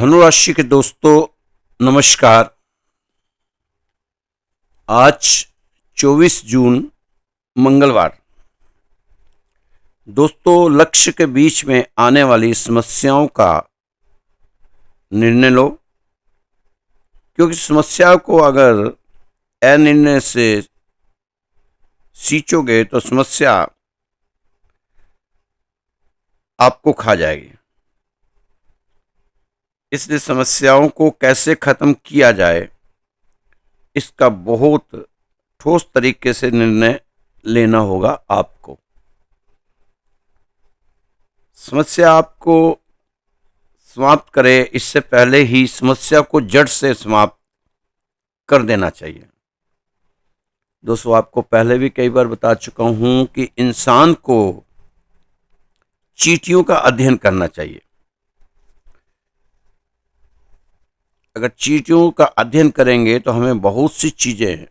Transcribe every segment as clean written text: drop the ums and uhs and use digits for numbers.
धनु राशि के दोस्तों नमस्कार। आज 24 जून मंगलवार। दोस्तों, लक्ष्य के बीच में आने वाली समस्याओं का निर्णय लो, क्योंकि समस्या को अगर अनिर्णय से सींचोगे तो समस्या आपको खा जाएगी। इसलिए समस्याओं को कैसे खत्म किया जाए, इसका बहुत ठोस तरीके से निर्णय लेना होगा आपको। समस्या आपको समाप्त करे इससे पहले ही समस्या को जड़ से समाप्त कर देना चाहिए। दोस्तों, आपको पहले भी कई बार बता चुका हूं कि इंसान को चींटियों का अध्ययन करना चाहिए। अगर चींटियों का अध्ययन करेंगे तो हमें बहुत सी चीजें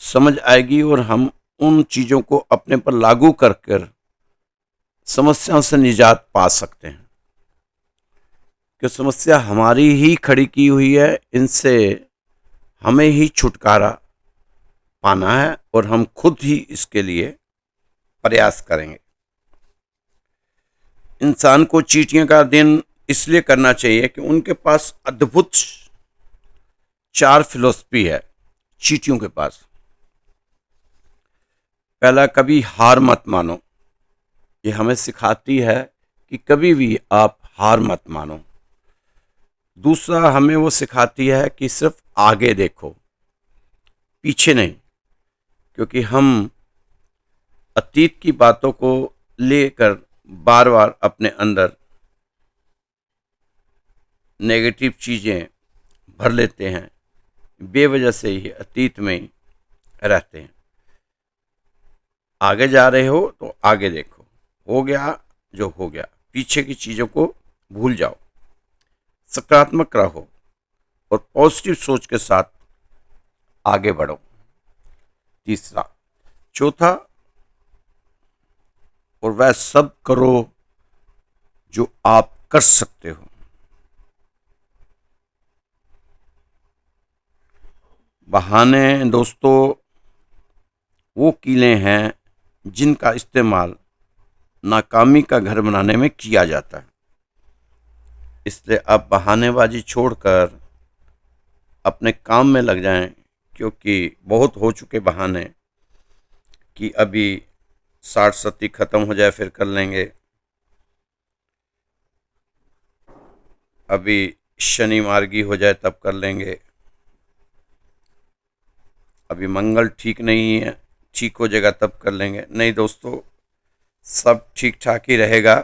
समझ आएगी और हम उन चीजों को अपने पर लागू कर समस्याओं से निजात पा सकते हैं। कि समस्या हमारी ही खड़ी की हुई है, इनसे हमें ही छुटकारा पाना है और हम खुद ही इसके लिए प्रयास करेंगे। इंसान को चींटियों का अध्ययन इसलिए करना चाहिए कि उनके पास अद्भुत 4 फिलॉसफी है। चींटियों के पास पहला, कभी हार मत मानो। ये हमें सिखाती है कि कभी भी आप हार मत मानो। दूसरा, हमें वो सिखाती है कि सिर्फ आगे देखो, पीछे नहीं, क्योंकि हम अतीत की बातों को लेकर बार बार अपने अंदर नेगेटिव चीज़ें भर लेते हैं, बेवजह से ही अतीत में ही रहते हैं। आगे जा रहे हो तो आगे देखो, हो गया जो हो गया, पीछे की चीज़ों को भूल जाओ, सकारात्मक रहो और पॉजिटिव सोच के साथ आगे बढ़ो। तीसरा, चौथा, और वह सब करो जो आप कर सकते हो। बहाने दोस्तों वो कीले हैं जिनका इस्तेमाल नाकामी का घर बनाने में किया जाता है। इसलिए आप बहानेबाजी छोड़कर अपने काम में लग जाएं, क्योंकि बहुत हो चुके बहाने कि अभी 60 खत्म हो जाए फिर कर लेंगे, अभी शनि मार्गी हो जाए तब कर लेंगे, अभी मंगल ठीक नहीं है, ठीक हो जाएगा तब कर लेंगे। नहीं दोस्तों, सब ठीक ठाक ही रहेगा।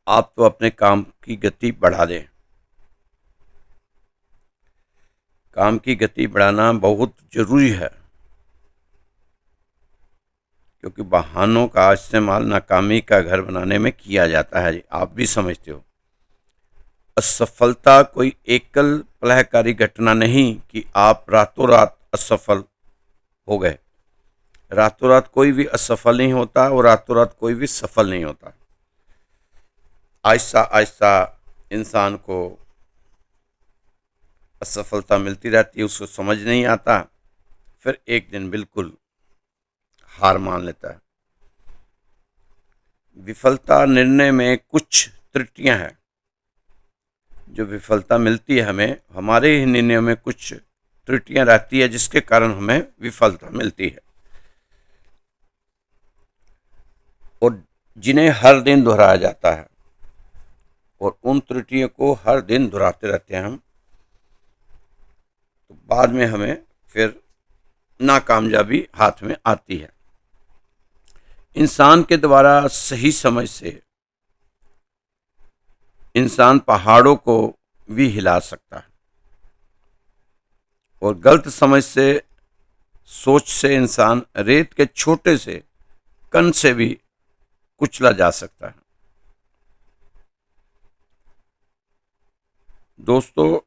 आप तो अपने काम की गति बढ़ा दें। काम की गति बढ़ाना बहुत जरूरी है, क्योंकि बहानों का इस्तेमाल नाकामी का घर बनाने में किया जाता है। आप भी समझते हो, असफलता कोई एकल प्रलयकारी घटना नहीं कि आप रातों रात असफल हो गए। रातों रात कोई भी असफल नहीं होता और रातों रात कोई भी सफल नहीं होता। आहिस्ता आहिस्ता इंसान को असफलता मिलती रहती है, उसको समझ नहीं आता, फिर एक दिन बिल्कुल हार मान लेता है। विफलता निर्णय में कुछ त्रुटियां हैं। जो विफलता मिलती है हमें, हमारे ही निर्णय में कुछ त्रुटियां रहती है जिसके कारण हमें विफलता मिलती है, और जिन्हें हर दिन दोहराया जाता है, और उन त्रुटियों को हर दिन दोहराते रहते हैं हम, तो बाद में हमें फिर नाकामयाबी हाथ में आती है। इंसान के द्वारा सही समय से इंसान पहाड़ों को भी हिला सकता है, और गलत समझ से सोच से इंसान रेत के छोटे से कण से भी कुचला जा सकता है। दोस्तों,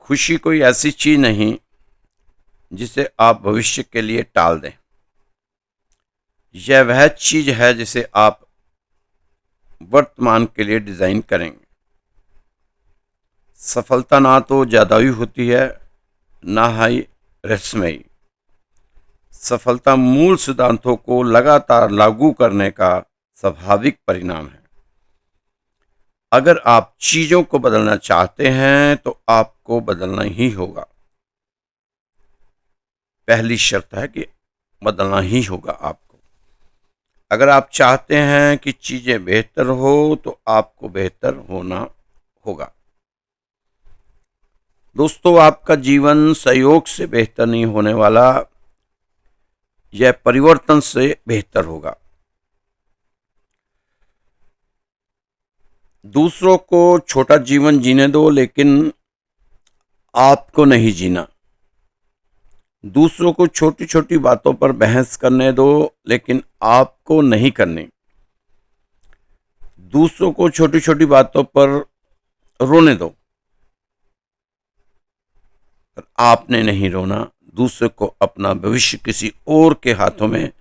खुशी कोई ऐसी चीज नहीं जिसे आप भविष्य के लिए टाल दें। यह वह चीज है जिसे आप वर्तमान के लिए डिजाइन करेंगे। सफलता ना तो जादुई होती है, ना ही रहस्यमयी। सफलता मूल सिद्धांतों को लगातार लागू करने का स्वाभाविक परिणाम है। अगर आप चीजों को बदलना चाहते हैं तो आपको बदलना ही होगा। पहली शर्त है कि बदलना ही होगा आपको। अगर आप चाहते हैं कि चीजें बेहतर हो तो आपको बेहतर होना होगा। दोस्तों, आपका जीवन सहयोग से बेहतर नहीं होने वाला, यह परिवर्तन से बेहतर होगा। दूसरों को छोटा जीवन जीने दो, लेकिन आपको नहीं जीना। दूसरों को छोटी छोटी बातों पर बहस करने दो, लेकिन आपको नहीं करनी। दूसरों को छोटी छोटी बातों पर रोने दो, पर आपने नहीं रोना। दूसरे को अपना भविष्य किसी और के हाथों में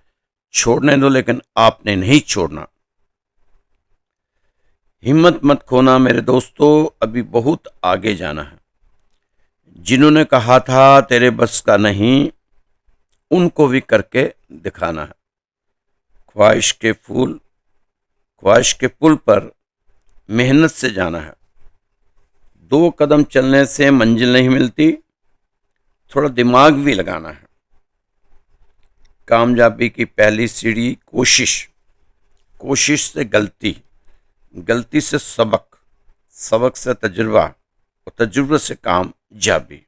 छोड़ने दो, लेकिन आपने नहीं छोड़ना। हिम्मत मत खोना मेरे दोस्तों, अभी बहुत आगे जाना है। जिन्होंने कहा था तेरे बस का नहीं, उनको भी करके दिखाना है। ख्वाहिश के पुल पर मेहनत से जाना है। 2 कदम चलने से मंजिल नहीं मिलती, थोड़ा दिमाग भी लगाना है। कामयाबी की पहली सीढ़ी कोशिश से गलती से सबक से तजुर्बा, और तजुर्बे से कामयाबी।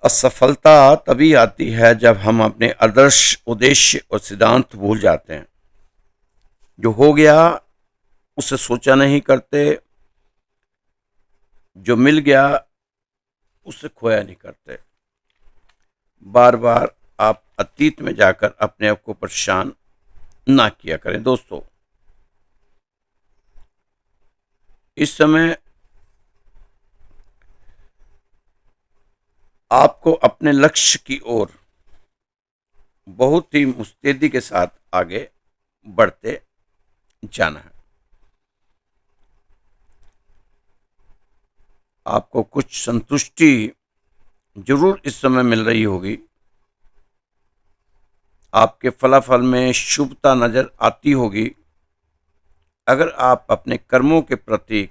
असफलता तभी आती है जब हम अपने आदर्श, उद्देश्य और सिद्धांत भूल जाते हैं। जो हो गया उसे सोचा नहीं करते, जो मिल गया उसे खोया नहीं करते। बार बार आप अतीत में जाकर अपने आप को परेशान ना किया करें। दोस्तों, इस समय आपको अपने लक्ष्य की ओर बहुत ही मुस्तैदी के साथ आगे बढ़ते जाना है। आपको कुछ संतुष्टि जरूर इस समय मिल रही होगी। आपके फलाफल में शुभता नजर आती होगी। अगर आप अपने कर्मों के प्रति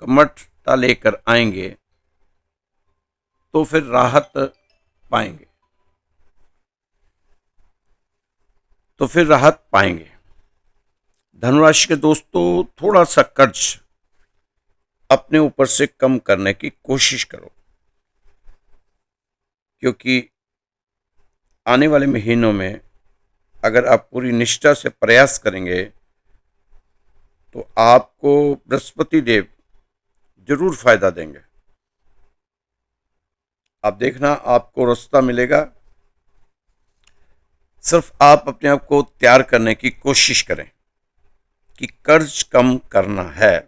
कर्मठता लेकर आएंगे तो फिर राहत पाएंगे। धनुराशि के दोस्तों, थोड़ा सा कर्ज अपने ऊपर से कम करने की कोशिश करो, क्योंकि आने वाले महीनों में अगर आप पूरी निष्ठा से प्रयास करेंगे तो आपको बृहस्पति देव जरूर फायदा देंगे। आप देखना, आपको रास्ता मिलेगा। सिर्फ आप अपने आप को तैयार करने की कोशिश करें कि कर्ज कम करना है,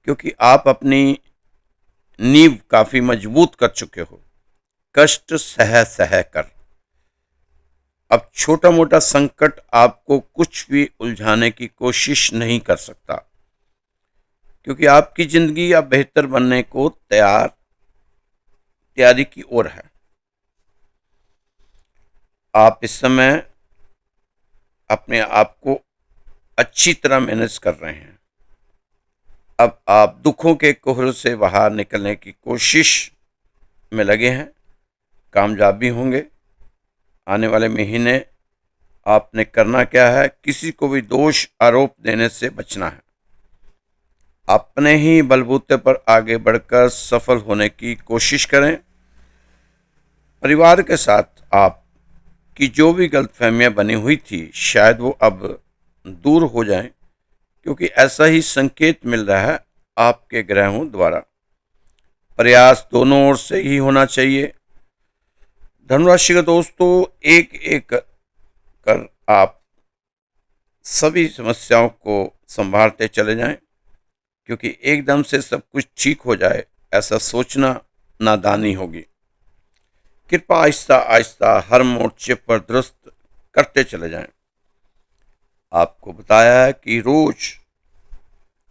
क्योंकि आप अपनी नींव काफी मजबूत कर चुके हो। कष्ट सह कर अब छोटा मोटा संकट आपको कुछ भी उलझाने की कोशिश नहीं कर सकता, क्योंकि आपकी जिंदगी अब बेहतर बनने को तैयारी की ओर है। आप इस समय अपने आप को अच्छी तरह मैनेज कर रहे हैं। अब आप दुखों के कोहरे से बाहर निकलने की कोशिश में लगे हैं। कामयाब भी होंगे। आने वाले महीने आपने करना क्या है, किसी को भी दोष आरोप देने से बचना है। अपने ही बलबूते पर आगे बढ़कर सफल होने की कोशिश करें। परिवार के साथ आपकी जो भी गलतफहमियां बनी हुई थी, शायद वो अब दूर हो जाएं, क्योंकि ऐसा ही संकेत मिल रहा है आपके ग्रहों द्वारा। प्रयास दोनों ओर से ही होना चाहिए। धनुराशि के दोस्तों, एक एक कर आप सभी समस्याओं को संभालते चले जाएं, क्योंकि एकदम से सब कुछ ठीक हो जाए ऐसा सोचना नादानी होगी। कृपया आहिस्ता आहिस्ता हर मोर्चे पर दुरुस्त करते चले जाएं। आपको बताया है कि रोज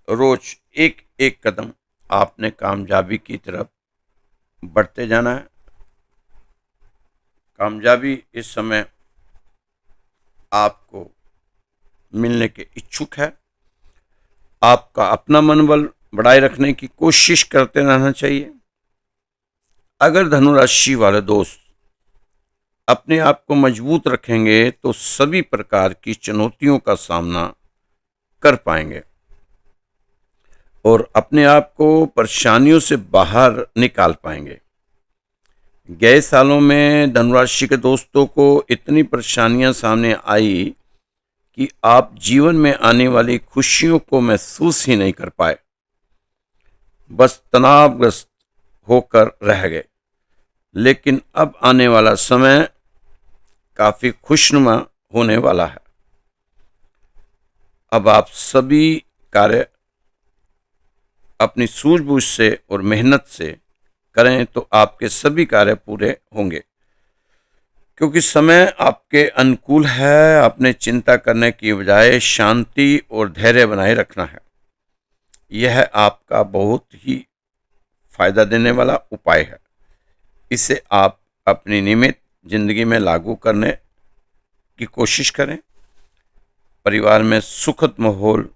रोज एक एक कदम आपने कामयाबी की तरफ बढ़ते जाना है। कामयाबी इस समय आपको मिलने के इच्छुक है। आपका अपना मनोबल बढ़ाए रखने की कोशिश करते रहना चाहिए। अगर धनुराशि वाले दोस्त अपने आप को मजबूत रखेंगे तो सभी प्रकार की चुनौतियों का सामना कर पाएंगे और अपने आप को परेशानियों से बाहर निकाल पाएंगे। गए सालों में धनुराशि के दोस्तों को इतनी परेशानियां सामने आई कि आप जीवन में आने वाली खुशियों को महसूस ही नहीं कर पाए, बस तनावग्रस्त होकर रह गए। लेकिन अब आने वाला समय काफी खुशनुमा होने वाला है। अब आप सभी कार्य अपनी सूझबूझ से और मेहनत से करें तो आपके सभी कार्य पूरे होंगे, क्योंकि समय आपके अनुकूल है। अपने चिंता करने की बजाय शांति और धैर्य बनाए रखना है। यह आपका बहुत ही फायदा देने वाला उपाय है। इसे आप अपनी नियमित जिंदगी में लागू करने की कोशिश करें। परिवार में सुखद माहौल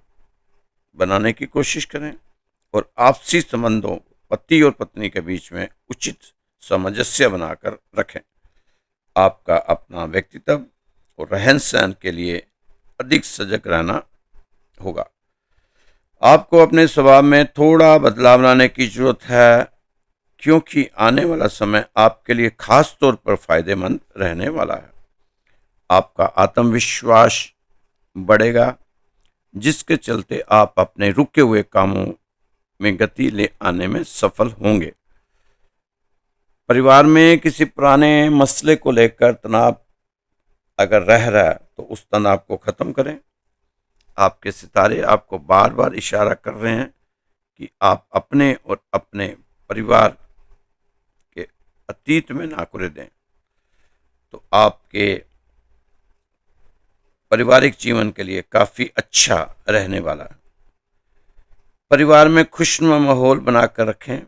बनाने की कोशिश करें और आपसी संबंधों पति और पत्नी के बीच में उचित सामंजस्य बनाकर रखें। आपका अपना व्यक्तित्व और रहन सहन के लिए अधिक सजग रहना होगा। आपको अपने स्वभाव में थोड़ा बदलाव लाने की जरूरत है, क्योंकि आने वाला समय आपके लिए खास तौर पर फायदेमंद रहने वाला है। आपका आत्मविश्वास बढ़ेगा, जिसके चलते आप अपने रुके हुए कामों में गति ले आने में सफल होंगे। परिवार में किसी पुराने मसले को लेकर तनाव अगर रह रहा है तो उस तनाव को खत्म करें। आपके सितारे आपको बार बार इशारा कर रहे हैं कि आप अपने और अपने परिवार के अतीत में ना कुरे दें, तो आपके पारिवारिक जीवन के लिए काफी अच्छा रहने वाला है। परिवार में खुशनुमा माहौल बनाकर रखें।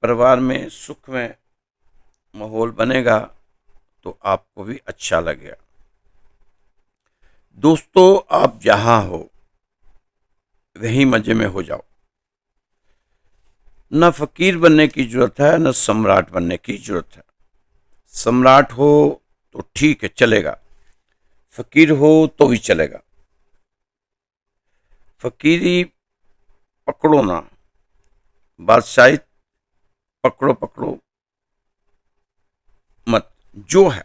परिवार में सुख में माहौल बनेगा तो आपको भी अच्छा लगेगा। दोस्तों, आप जहां हो वहीं मजे में हो जाओ। न फकीर बनने की जरूरत है, न सम्राट बनने की जरूरत है। सम्राट हो तो ठीक है, चलेगा। फकीर हो तो भी चलेगा। फकीरी पकड़ो ना, बादशाही पकड़ो पकड़ो मत। जो है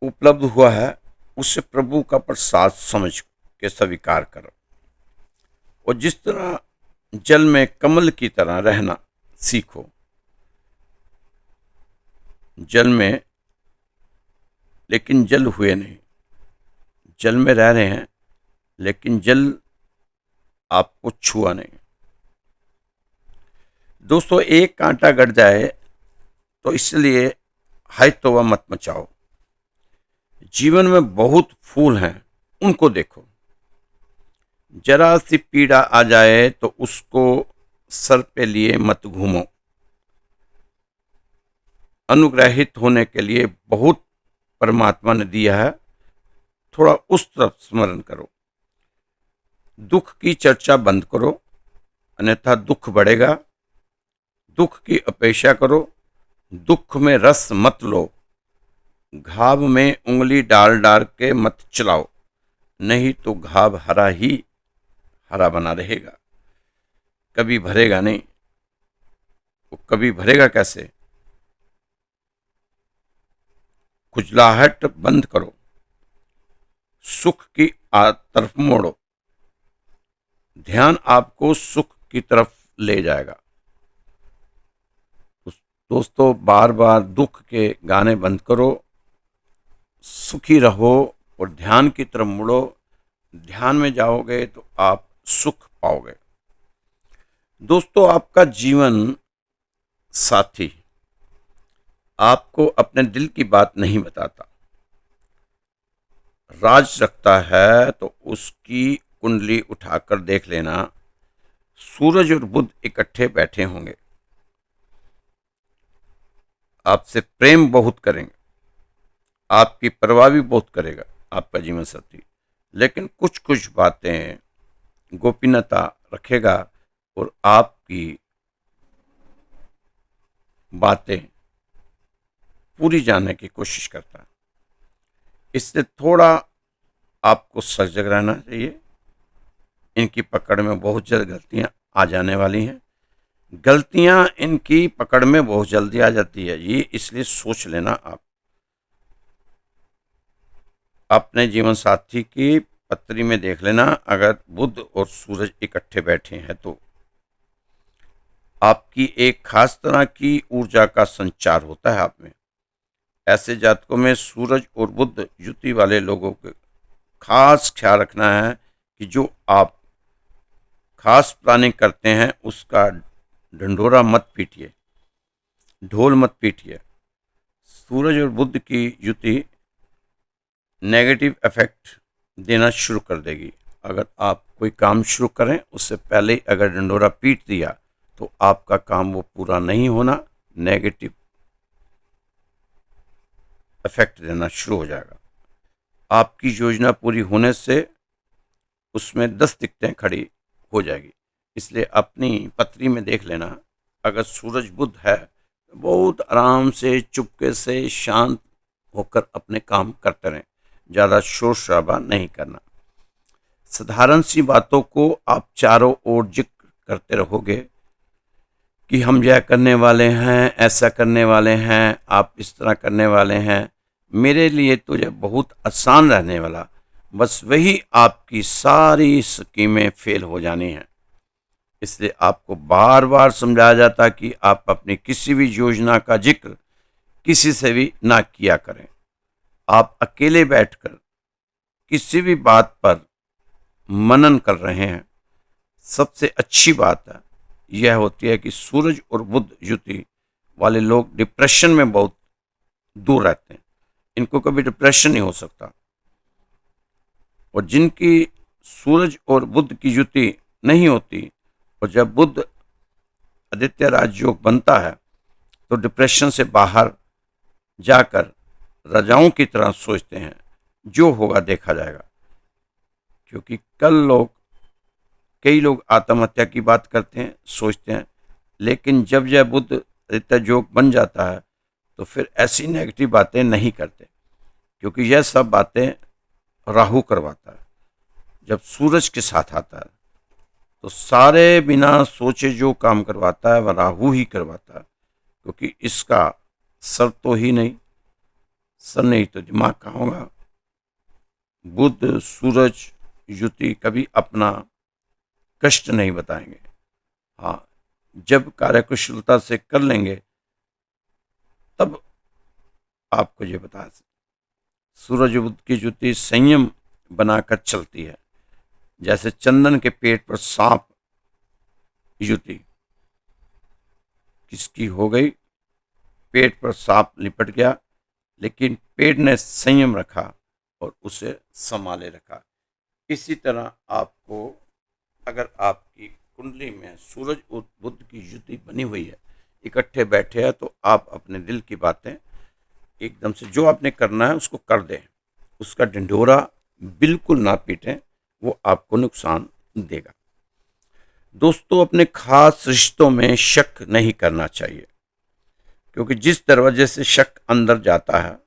उपलब्ध हुआ है उसे प्रभु का प्रसाद समझ के स्वीकार करो। और जिस तरह जल में कमल की तरह रहना सीखो। जल में, लेकिन जल हुए नहीं। जल में रह रहे हैं लेकिन जल आपको छुआ नहीं। दोस्तों, एक कांटा गड़ जाए तो इसलिए हाय तौबा मत मचाओ। जीवन में बहुत फूल हैं, उनको देखो। जरा सी पीड़ा आ जाए तो उसको सर पे लिए मत घूमो। अनुग्रहित होने के लिए बहुत परमात्मा ने दिया है, थोड़ा उस तरफ स्मरण करो। दुख की चर्चा बंद करो, अन्यथा दुख बढ़ेगा। दुख की अपेक्षा करो, दुख में रस मत लो। घाव में उंगली डाल डाल के मत चलाओ, नहीं तो घाव हरा ही हरा बना रहेगा, कभी भरेगा नहीं। वो कभी भरेगा कैसे? खुजलाहट बंद करो, सुख की तरफ मोड़ो। ध्यान आपको सुख की तरफ ले जाएगा। दोस्तों, बार बार दुख के गाने बंद करो, सुखी रहो और ध्यान की तरफ मुड़ो। ध्यान में जाओगे तो आप सुख पाओगे। दोस्तों, आपका जीवन साथी आपको अपने दिल की बात नहीं बताता, राज रखता है, तो उसकी कुंडली उठाकर देख लेना। सूरज और बुध इकट्ठे बैठे होंगे, आपसे प्रेम बहुत करेंगे, आपकी परवाह भी बहुत करेगा आपका जीवन साथी, लेकिन कुछ कुछ बातें गोपनीयता रखेगा और आपकी बातें पूरी जानने की कोशिश करता है। इससे थोड़ा आपको सजग रहना चाहिए। इनकी पकड़ में बहुत जल्द गलतियां आ जाने वाली हैं। गलतियां इनकी पकड़ में बहुत जल्दी आ जाती है, ये इसलिए सोच लेना। आप अपने जीवन साथी की पत्री में देख लेना, अगर बुध और सूरज इकट्ठे बैठे हैं तो आपकी एक खास तरह की ऊर्जा का संचार होता है आप में। ऐसे जातकों में सूरज और बुध युति वाले लोगों के खास ख्याल रखना है कि जो आप खास प्लानिंग करते हैं उसका ढंढोरा मत पीटिए, ढोल मत पीटिए। सूरज और बुध की युति नेगेटिव इफेक्ट देना शुरू कर देगी। अगर आप कोई काम शुरू करें उससे पहले अगर ढंढोरा पीट दिया तो आपका काम वो पूरा नहीं होना, नेगेटिव इफेक्ट देना शुरू हो जाएगा। आपकी योजना पूरी होने से उसमें 10 दिक्कतें खड़ी हो जाएगी। इसलिए अपनी पत्री में देख लेना, अगर सूरज बुध है तो बहुत आराम से चुपके से शांत होकर अपने काम करते रहें, ज़्यादा शोर शराबा नहीं करना। साधारण सी बातों को आप चारों ओर जिक्र करते रहोगे कि हम यह करने वाले हैं, ऐसा करने वाले हैं, आप इस तरह करने वाले हैं, मेरे लिए तो यह बहुत आसान रहने वाला, बस वही आपकी सारी स्कीमें फेल हो जानी हैं। इसलिए आपको बार बार समझाया जाता कि आप अपनी किसी भी योजना का जिक्र किसी से भी ना किया करें। आप अकेले बैठकर किसी भी बात पर मनन कर रहे हैं, सबसे अच्छी बात है यह होती है कि सूरज और बुध युति वाले लोग डिप्रेशन में बहुत दूर रहते हैं। इनको कभी डिप्रेशन नहीं हो सकता। और जिनकी सूरज और बुध की युति नहीं होती, और जब बुध आदित्य राजयोग बनता है तो डिप्रेशन से बाहर जाकर राजाओं की तरह सोचते हैं, जो होगा देखा जाएगा। क्योंकि कई लोग आत्महत्या की बात करते हैं, सोचते हैं, लेकिन जब यह बुध आदित्य योग बन जाता है तो फिर ऐसी नेगेटिव बातें नहीं करते, क्योंकि यह सब बातें राहु करवाता है। जब सूरज के साथ आता है तो सारे बिना सोचे जो काम करवाता है वह राहु ही करवाता है, क्योंकि इसका सर तो ही नहीं, सर नहीं तो दिमाग कहाँ होगा। बुध सूरज युति कभी अपना कष्ट नहीं बताएंगे। हाँ, जब कार्यकुशलता से कर लेंगे तब आपको ये बता सकते। सूरज बुध की युति संयम बनाकर चलती है, जैसे चंदन के पेड़ पर सांप युति किसकी हो गई, पेड़ पर सांप लिपट गया, लेकिन पेड़ ने संयम रखा और उसे संभाले रखा। इसी तरह आपको, अगर आपकी कुंडली में सूरज और बुध की युति बनी हुई है, इकट्ठे बैठे हैं, तो आप अपने दिल की बातें एकदम से जो आपने करना है उसको कर दें, उसका ढिंढोरा बिल्कुल ना पीटें, वो आपको नुकसान देगा। दोस्तों, अपने खास रिश्तों में शक नहीं करना चाहिए, क्योंकि जिस दरवाजे से शक अंदर जाता है,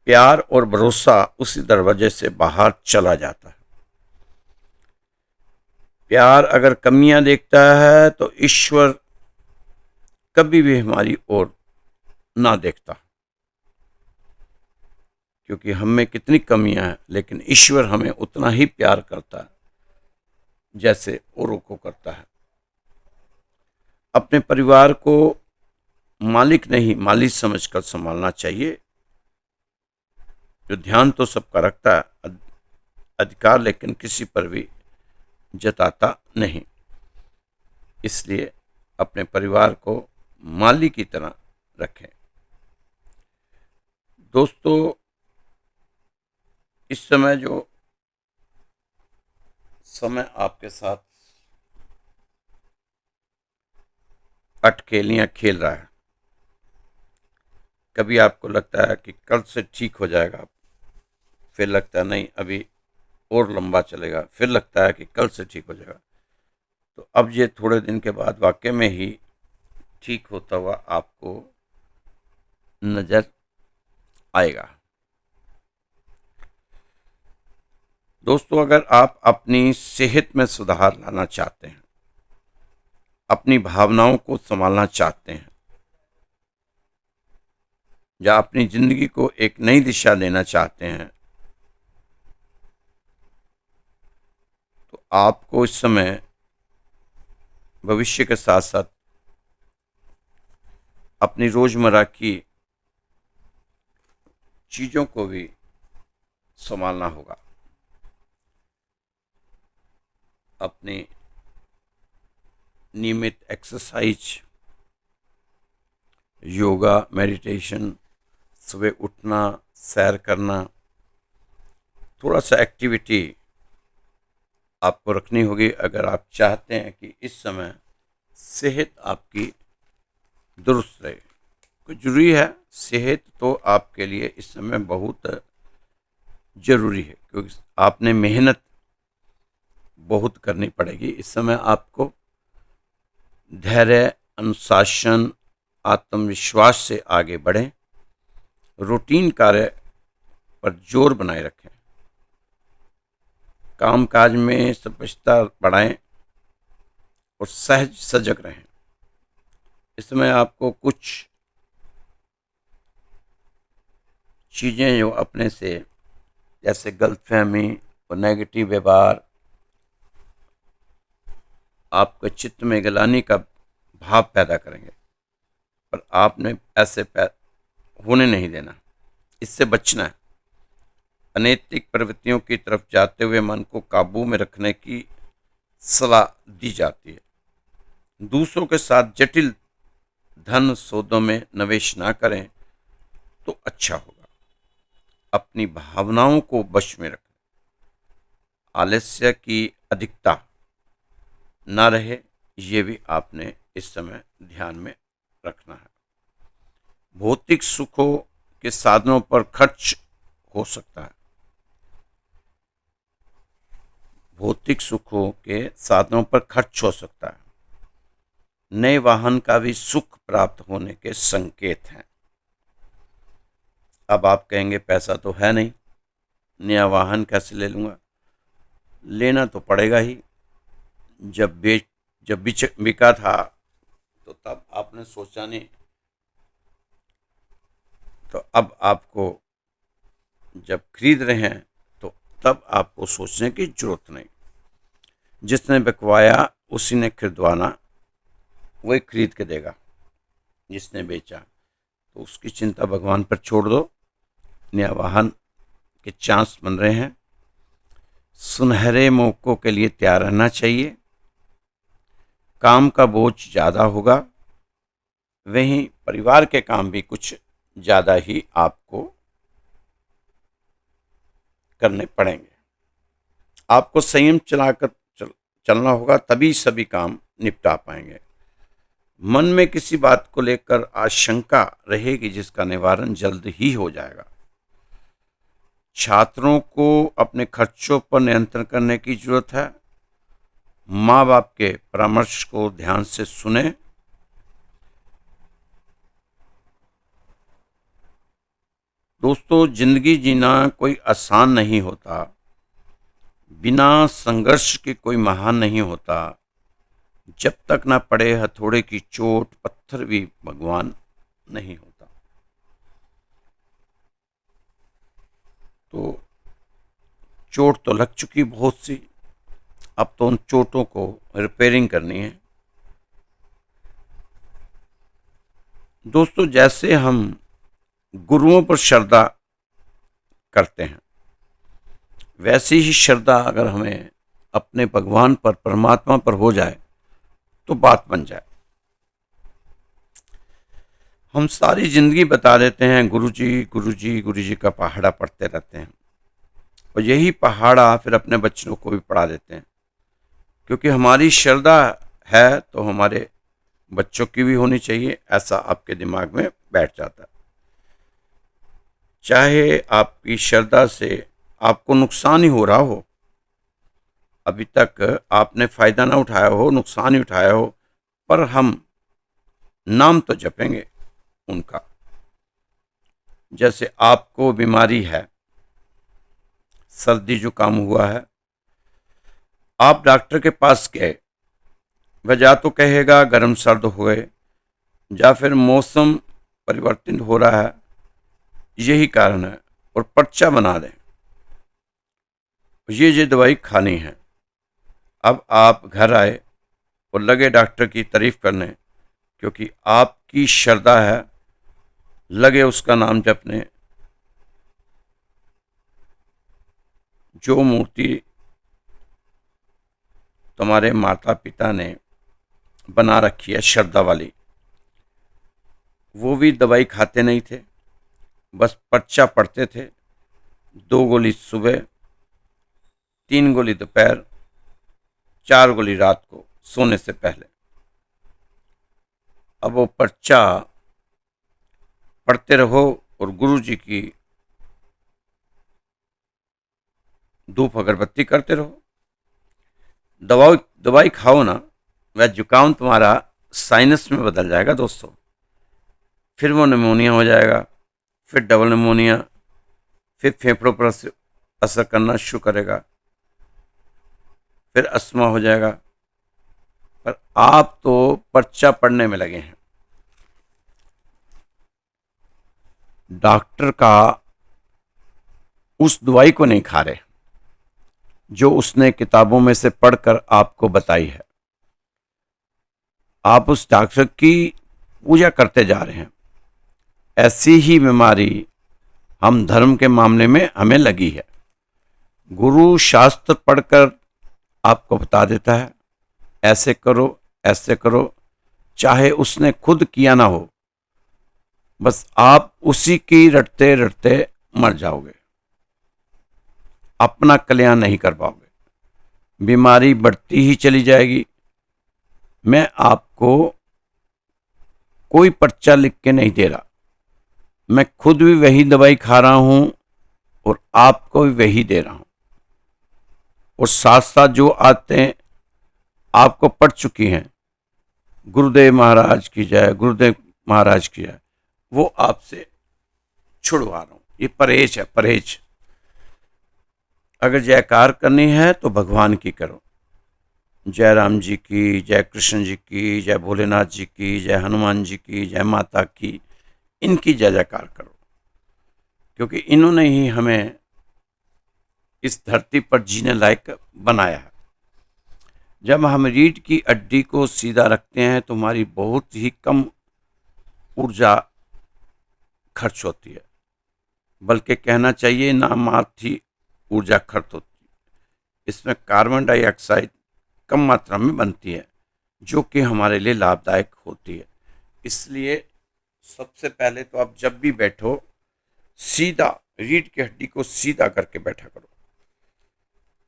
प्यार और भरोसा उसी दरवाजे से बाहर चला जाता है। प्यार अगर कमियां देखता है तो ईश्वर कभी भी हमारी ओर ना देखता, क्योंकि हम में कितनी कमियां हैं, लेकिन ईश्वर हमें उतना ही प्यार करता है जैसे औरों को करता है। अपने परिवार को मालिक नहीं मालिक समझकर संभालना चाहिए। जो ध्यान तो सबका रखता है अधिकार, लेकिन किसी पर भी जताता नहीं। इसलिए अपने परिवार को माली की तरह रखें। दोस्तों, इस समय जो समय आपके साथ अटखेलियां खेल रहा है, कभी आपको लगता है कि कल से ठीक हो जाएगा, फिर लगता है नहीं अभी और लंबा चलेगा, फिर लगता है कि कल से ठीक हो जाएगा। तो अब ये थोड़े दिन के बाद वाकई में ही ठीक होता हुआ आपको नजर आएगा। दोस्तों, अगर आप अपनी सेहत में सुधार लाना चाहते हैं, अपनी भावनाओं को संभालना चाहते हैं, या अपनी जिंदगी को एक नई दिशा देना चाहते हैं, तो आपको इस समय भविष्य के साथ साथ अपनी रोजमर्रा की चीजों को भी संभालना होगा। अपनी नियमित एक्सरसाइज, योगा, मेडिटेशन, सुबह उठना, सैर करना, थोड़ा सा एक्टिविटी आपको रखनी होगी अगर आप चाहते हैं कि इस समय सेहत आपकी दुरुस्त रहे। कुछ जरूरी है, सेहत तो आपके लिए इस समय बहुत जरूरी है, क्योंकि आपने मेहनत बहुत करनी पड़ेगी। इस समय आपको धैर्य, अनुशासन, आत्मविश्वास से आगे बढ़ें, रूटीन कार्य पर जोर बनाए रखें, कामकाज में स्पष्टता बढ़ाएं और सहज सजग रहें। इस समय आपको कुछ चीजें जो अपने से, जैसे गलतफहमी और नेगेटिव व्यवहार, आपके चित्त में गिलानी का भाव पैदा करेंगे, पर आपने ऐसे होने नहीं देना, इससे बचना है। अनैतिक प्रवृत्तियों की तरफ जाते हुए मन को काबू में रखने की सलाह दी जाती है। दूसरों के साथ जटिल धन सौदों में निवेश ना करें तो अच्छा होगा। अपनी भावनाओं को वश में रखें, आलस्य की अधिकता ना रहे, ये भी आपने इस समय ध्यान में रखना है। भौतिक सुखों के साधनों पर खर्च हो सकता है। भौतिक सुखों के साधनों पर खर्च हो सकता है। नए वाहन का भी सुख प्राप्त होने के संकेत हैं। अब आप कहेंगे पैसा तो है नहीं, नया वाहन कैसे ले लूंगा? लेना तो पड़ेगा ही। जब बिका था तो तब आपने सोचा नहीं, तो अब आपको जब खरीद रहे हैं तो तब आपको सोचने की जरूरत नहीं। जिसने बिकवाया उसी ने खरीदवाना, वही खरीद के देगा। जिसने बेचा तो उसकी चिंता भगवान पर छोड़ दो। नया वाहन के चांस बन रहे हैं। सुनहरे मौकों के लिए तैयार रहना चाहिए। काम का बोझ ज़्यादा होगा, वहीं परिवार के काम भी कुछ ज़्यादा ही आपको करने पड़ेंगे। आपको संयम चलाकर चलना होगा, तभी सभी काम निपटा पाएंगे। मन में किसी बात को लेकर आशंका रहेगी, जिसका निवारण जल्द ही हो जाएगा। छात्रों को अपने खर्चों पर नियंत्रण करने की जरूरत है। माँ बाप के परामर्श को ध्यान से सुने। दोस्तों, जिंदगी जीना कोई आसान नहीं होता। बिना संघर्ष के कोई महान नहीं होता। जब तक ना पड़े हथौड़े की चोट, पत्थर भी भगवान नहीं होता। तो चोट तो लग चुकी बहुत सी, अब तो उन चोटों को रिपेयरिंग करनी है। दोस्तों, जैसे हम गुरुओं पर श्रद्धा करते हैं, वैसी ही श्रद्धा अगर हमें अपने भगवान पर, परमात्मा पर हो जाए तो बात बन जाए। हम सारी जिंदगी बता देते हैं गुरुजी गुरुजी गुरुजी का पहाड़ा पढ़ते रहते हैं, और यही पहाड़ा फिर अपने बच्चों को भी पढ़ा देते हैं। क्योंकि हमारी श्रद्धा है तो हमारे बच्चों की भी होनी चाहिए, ऐसा आपके दिमाग में बैठ जाता है। चाहे आपकी श्रद्धा से आपको नुकसान ही हो रहा हो, अभी तक आपने फायदा ना उठाया हो, नुकसान ही उठाया हो, पर हम नाम तो जपेंगे उनका। जैसे आपको बीमारी है, सर्दी जुकाम हुआ है, आप डॉक्टर के पास गए, वह या तो कहेगा गर्म सर्द हुए, या फिर मौसम परिवर्तन हो रहा है, यही कारण है, और पर्चा बना दें ये दवाई खानी है। अब आप घर आए और लगे डॉक्टर की तारीफ करने, क्योंकि आपकी श्रद्धा है, लगे उसका नाम जपने। जो मूर्ति तुम्हारे माता पिता ने बना रखी है श्रद्धा वाली, वो भी दवाई खाते नहीं थे, बस पर्चा पढ़ते थे। 2 गोली सुबह, 3 गोली दोपहर, 4 गोली रात को सोने से पहले। अब वो पर्चा पढ़ते रहो और गुरु जी की धूप अगरबत्ती करते रहो। दवाई खाओ ना, वह जुकाम तुम्हारा साइनस में बदल जाएगा दोस्तों, फिर वो निमोनिया हो जाएगा, फिर डबल निमोनिया, फिर फेफड़ों पर असर करना शुरू करेगा, फिर अस्थमा हो जाएगा। पर आप तो पर्चा पढ़ने में लगे हैं, डॉक्टर का उस दवाई को नहीं खा रहे जो उसने किताबों में से पढ़कर आपको बताई है। आप उस डॉक्टर की पूजा करते जा रहे हैं। ऐसी ही बीमारी हम धर्म के मामले में हमें लगी है। गुरु शास्त्र पढ़कर आपको बता देता है, ऐसे करो ऐसे करो, चाहे उसने खुद किया ना हो, बस आप उसी की रटते रटते मर जाओगे, अपना कल्याण नहीं कर पाओगे, बीमारी बढ़ती ही चली जाएगी। मैं आपको कोई पर्चा लिख के नहीं दे रहा, मैं खुद भी वही दवाई खा रहा हूं और आपको भी वही दे रहा हूं, और साथ साथ जो आते हैं आपको पढ़ चुकी हैं, गुरुदेव महाराज की जय, गुरुदेव महाराज की जय, वो आपसे छुड़वा रहा हूं। ये परहेज है, परहेज। अगर जयकार करनी है तो भगवान की करो, जय राम जी की, जय कृष्ण जी की, जय भोलेनाथ जी की, जय हनुमान जी की, जय माता की, इनकी जय जयकार करो, क्योंकि इन्होंने ही हमें इस धरती पर जीने लायक बनाया है। जब हम रीढ़ की हड्डी को सीधा रखते हैं तो हमारी बहुत ही कम ऊर्जा खर्च होती है, बल्कि कहना चाहिए नामात्र ही ऊर्जा खर्च होती है। इसमें कार्बन डाइऑक्साइड कम मात्रा में बनती है, जो कि हमारे लिए लाभदायक होती है। इसलिए सबसे पहले तो आप जब भी बैठो, सीधा रीढ़ की हड्डी को सीधा करके बैठा करो।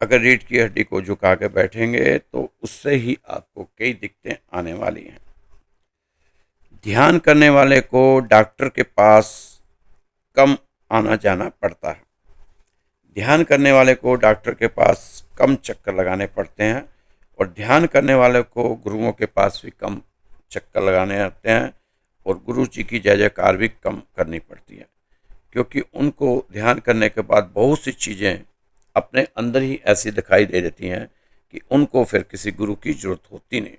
अगर रीढ़ की हड्डी को झुका के बैठेंगे तो उससे ही आपको कई दिक्कतें आने वाली हैं। ध्यान करने वाले को डॉक्टर के पास कम आना जाना पड़ता है, ध्यान करने वाले को डॉक्टर के पास कम चक्कर लगाने पड़ते हैं, और ध्यान करने वाले को गुरुओं के पास भी कम चक्कर लगाने आते हैं, और गुरु जी की जय जयकार भी कम करनी पड़ती है, क्योंकि उनको ध्यान करने के बाद बहुत सी चीज़ें अपने अंदर ही ऐसी दिखाई दे देती हैं कि उनको फिर किसी गुरु की जरूरत होती नहीं।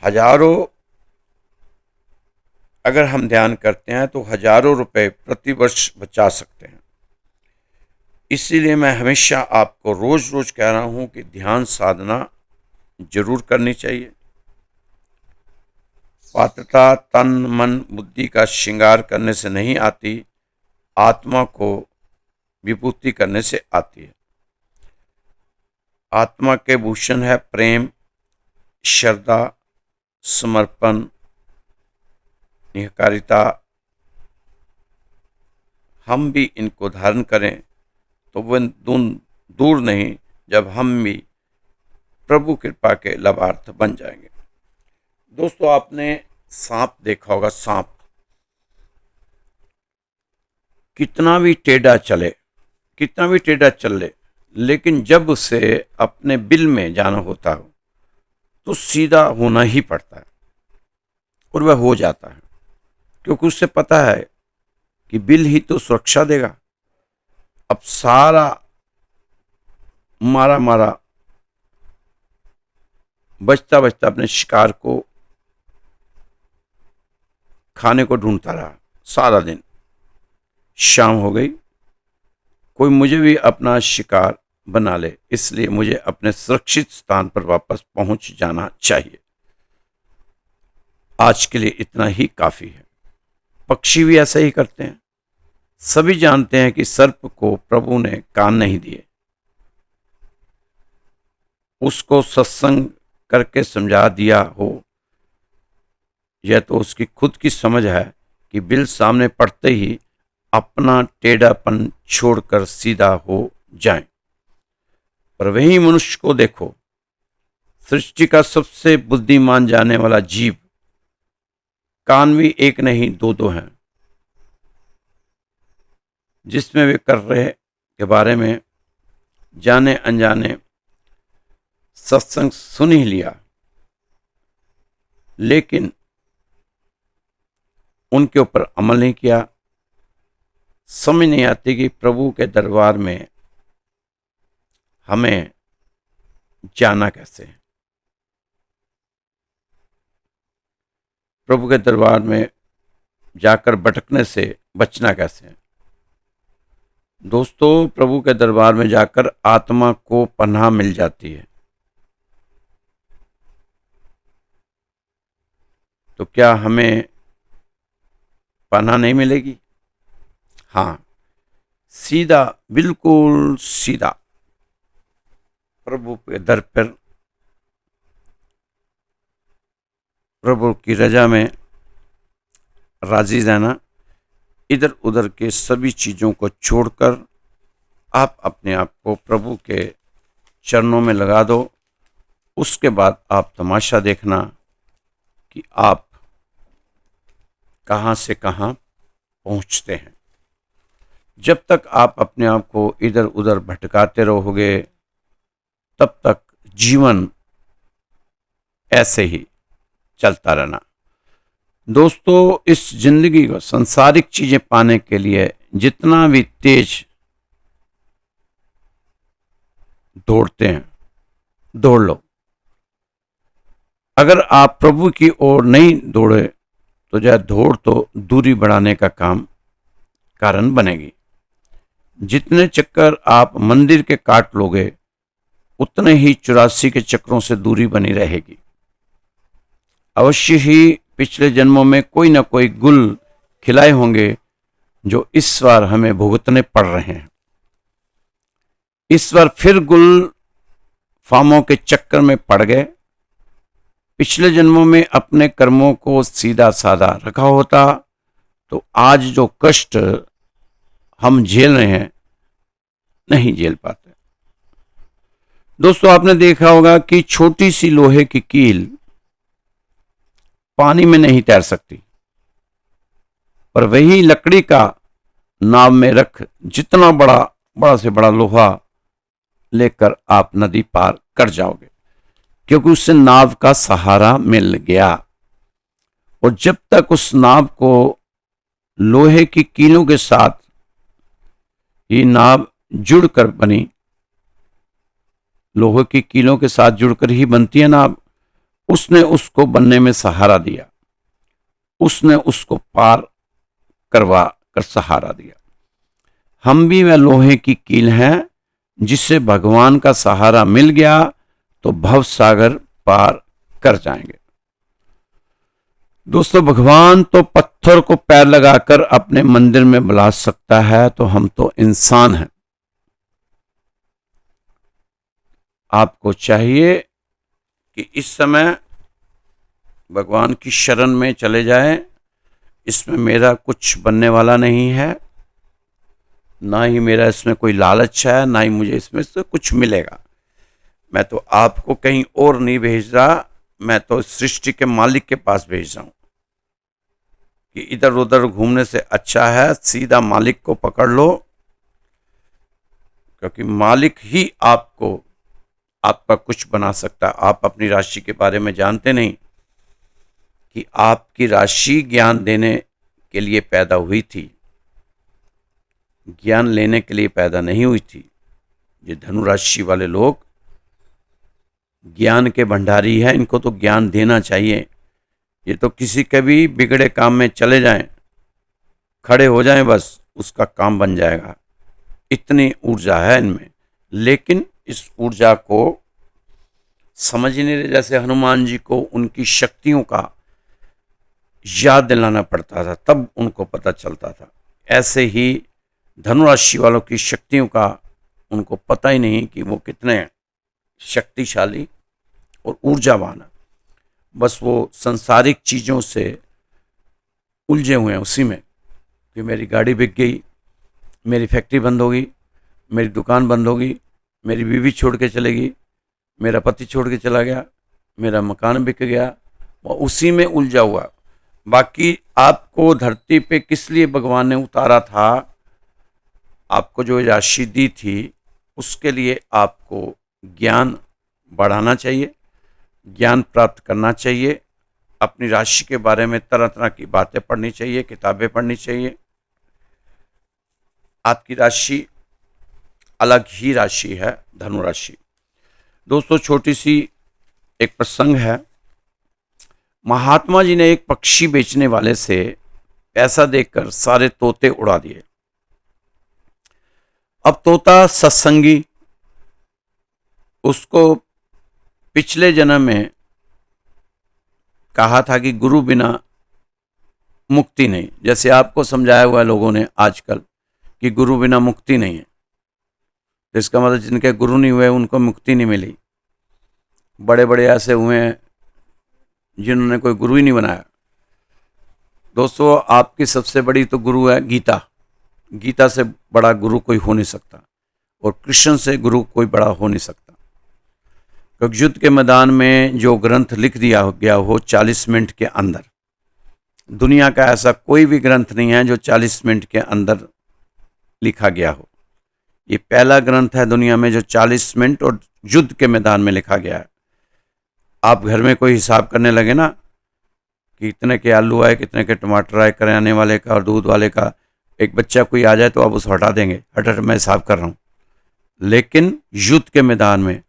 हजारों अगर हम ध्यान करते हैं तो हजारों रुपए प्रति वर्ष बचा सकते हैं। इसीलिए मैं हमेशा आपको रोज रोज कह रहा हूं कि ध्यान साधना जरूर करनी चाहिए। पात्रता तन मन बुद्धि का श्रृंगार करने से नहीं आती, आत्मा को विभूति करने से आती है। आत्मा के भूषण है प्रेम, श्रद्धा, समर्पण, यह कारिता हम भी इनको धारण करें तो वह दूर नहीं, जब हम भी प्रभु कृपा के लाभार्थ बन जाएंगे। दोस्तों, आपने सांप देखा होगा। सांप कितना भी टेढ़ा चले, कितना भी टेढ़ा चल ले, लेकिन जब उसे अपने बिल में जाना होता हो तो सीधा होना ही पड़ता है, और वह हो जाता है, क्योंकि उसे पता है कि बिल ही तो सुरक्षा देगा। अब सारा मारा मारा बचता बचता अपने शिकार को खाने को ढूंढता रहा सारा दिन। शाम हो गई, कोई मुझे भी अपना शिकार बना ले, इसलिए मुझे अपने सुरक्षित स्थान पर वापस पहुंच जाना चाहिए। आज के लिए इतना ही काफी है। पक्षी भी ऐसा ही करते हैं। सभी जानते हैं कि सर्प को प्रभु ने कान नहीं दिए। उसको सत्संग करके समझा दिया हो, यह तो उसकी खुद की समझ है कि बिल सामने पड़ते ही अपना टेढ़ापन छोड़कर सीधा हो जाएं। पर वही मनुष्य को देखो, सृष्टि का सबसे बुद्धिमान जाने वाला जीव, कान भी एक नहीं दो दो हैं, जिसमें वे कर रहे के बारे में जाने अनजाने सत्संग सुन ही लिया, लेकिन उनके ऊपर अमल नहीं किया। समझ नहीं आती कि प्रभु के दरबार में हमें जाना कैसे है, प्रभु के दरबार में जाकर भटकने से बचना कैसे है। दोस्तों, प्रभु के दरबार में जाकर आत्मा को पनाह मिल जाती है, तो क्या हमें पनाह नहीं मिलेगी? हाँ, सीधा, बिल्कुल सीधा प्रभु के दर पर, प्रभु की रजा में राजी रहना। इधर उधर के सभी चीजों को छोड़कर आप अपने आप को प्रभु के चरणों में लगा दो। उसके बाद आप तमाशा देखना कि आप कहां से कहां पहुंचते हैं। जब तक आप अपने आप को इधर उधर भटकाते रहोगे, तब तक जीवन ऐसे ही चलता रहना। दोस्तों, इस जिंदगी को सांसारिक चीजें पाने के लिए जितना भी तेज दौड़ते हैं, दौड़ लो। अगर आप प्रभु की ओर नहीं दौड़े तो यह दौड़ तो दूरी बढ़ाने का कारण बनेगी। जितने चक्कर आप मंदिर के काट लोगे, उतने ही 84 के चक्रों से दूरी बनी रहेगी। अवश्य ही पिछले जन्मों में कोई ना कोई गुल खिलाए होंगे जो इस बार हमें भुगतने पड़ रहे हैं। इस बार फिर गुल फार्मों के चक्कर में पड़ गए। पिछले जन्मों में अपने कर्मों को सीधा साधा रखा होता तो आज जो कष्ट हम झेल रहे हैं, नहीं झेल पाते। दोस्तों, आपने देखा होगा कि छोटी सी लोहे की कील पानी में नहीं तैर सकती, पर वही लकड़ी का नाव में रख जितना बड़ा से बड़ा लोहा लेकर आप नदी पार कर जाओगे, क्योंकि उससे नाव का सहारा मिल गया। और जब तक उस नाव को लोहे की कीलों के साथ ये नाव जुड़कर बनी, लोहे की कीलों के साथ जुड़कर ही बनती है नाव, उसने उसको बनने में सहारा दिया, उसने उसको पार करवा कर सहारा दिया। हम भी वह लोहे की कील हैं जिससे भगवान का सहारा मिल गया तो भव सागर पार कर जाएंगे। दोस्तों, भगवान तो पत्थर को पैर लगाकर अपने मंदिर में बुला सकता है, तो हम तो इंसान हैं। आपको चाहिए कि इस समय भगवान की शरण में चले जाएं इसमें मेरा कुछ बनने वाला नहीं है, ना ही मेरा इसमें कोई लालच है, ना ही मुझे इसमें से कुछ मिलेगा। मैं तो आपको कहीं और नहीं भेज रहा, मैं तो सृष्टि के मालिक के पास भेज रहा हूं कि इधर उधर घूमने से अच्छा है सीधा मालिक को पकड़ लो, क्योंकि मालिक ही आपको आपका कुछ बना सकता है। आप अपनी राशि के बारे में जानते नहीं कि आपकी राशि ज्ञान देने के लिए पैदा हुई थी, ज्ञान लेने के लिए पैदा नहीं हुई थी। ये धनु राशि वाले लोग ज्ञान के भंडारी हैं, इनको तो ज्ञान देना चाहिए। ये तो किसी के भी बिगड़े काम में चले जाएं, खड़े हो जाएं, बस उसका काम बन जाएगा, इतनी ऊर्जा है इनमें। लेकिन इस ऊर्जा को समझने के लिए जैसे हनुमान जी को उनकी शक्तियों का याद दिलाना पड़ता था, तब उनको पता चलता था। ऐसे ही धनुराशि वालों की शक्तियों का उनको पता ही नहीं कि वो कितने शक्तिशाली और ऊर्जावान है। बस वो संसारिक चीज़ों से उलझे हुए हैं उसी में कि मेरी गाड़ी बिक गई, मेरी फैक्ट्री बंद होगी, मेरी दुकान बंद होगी, मेरी बीवी छोड़ के चलेगी, मेरा पति छोड़ के चला गया, मेरा मकान बिक गया, वो उसी में उलझा हुआ। बाकी आपको धरती पे किस लिए भगवान ने उतारा था, आपको जो राशि दी थी उसके लिए आपको ज्ञान बढ़ाना चाहिए, ज्ञान प्राप्त करना चाहिए, अपनी राशि के बारे में तरह तरह की बातें पढ़नी चाहिए, किताबें पढ़नी चाहिए। आपकी राशि अलग ही राशि है, धनु राशि। दोस्तों, छोटी सी एक प्रसंग है। महात्मा जी ने एक पक्षी बेचने वाले से पैसा देकर सारे तोते उड़ा दिए। अब तोता सत्संगी, उसको पिछले जन्म में कहा था कि गुरु बिना मुक्ति नहीं। जैसे आपको समझाया हुआ है लोगों ने आजकल कि गुरु बिना मुक्ति नहीं है, तो इसका मतलब जिनके गुरु नहीं हुए उनको मुक्ति नहीं मिली। बड़े बड़े ऐसे हुए हैं जिन्होंने कोई गुरु ही नहीं बनाया। दोस्तों, आपकी सबसे बड़ी तो गुरु है गीता। गीता से बड़ा गुरु कोई हो नहीं सकता, और कृष्ण से गुरु कोई बड़ा हो नहीं सकता। क्योंकि युद्ध के मैदान में जो ग्रंथ लिख दिया गया हो 40 मिनट के अंदर, दुनिया का ऐसा कोई भी ग्रंथ नहीं है जो 40 मिनट के अंदर लिखा गया हो। ये पहला ग्रंथ है दुनिया में जो 40 मिनट और युद्ध के मैदान में लिखा गया है। आप घर में कोई हिसाब करने लगे ना कि इतने के आलू आए, कितने के टमाटर आए, करियाने वाले का और दूध वाले का, एक बच्चा कोई आ जाए तो आप उसको हटा देंगे, हट मैं हिसाब कर रहा हूँ। लेकिन युद्ध के मैदान में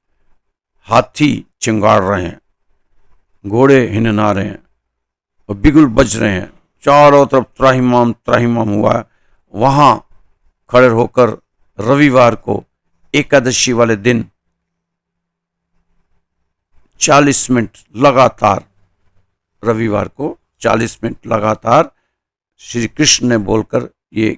हाथी चिंगाड़ रहे हैं, घोड़े हिनना रहे हैं और बिगुल बज रहे हैं, चारों तरफ त्राहिमाम त्राहिमाम हुआ है। वहाँ खड़े होकर रविवार को एकादशी वाले दिन 40 मिनट लगातार, रविवार को 40 मिनट लगातार श्री कृष्ण ने बोलकर ये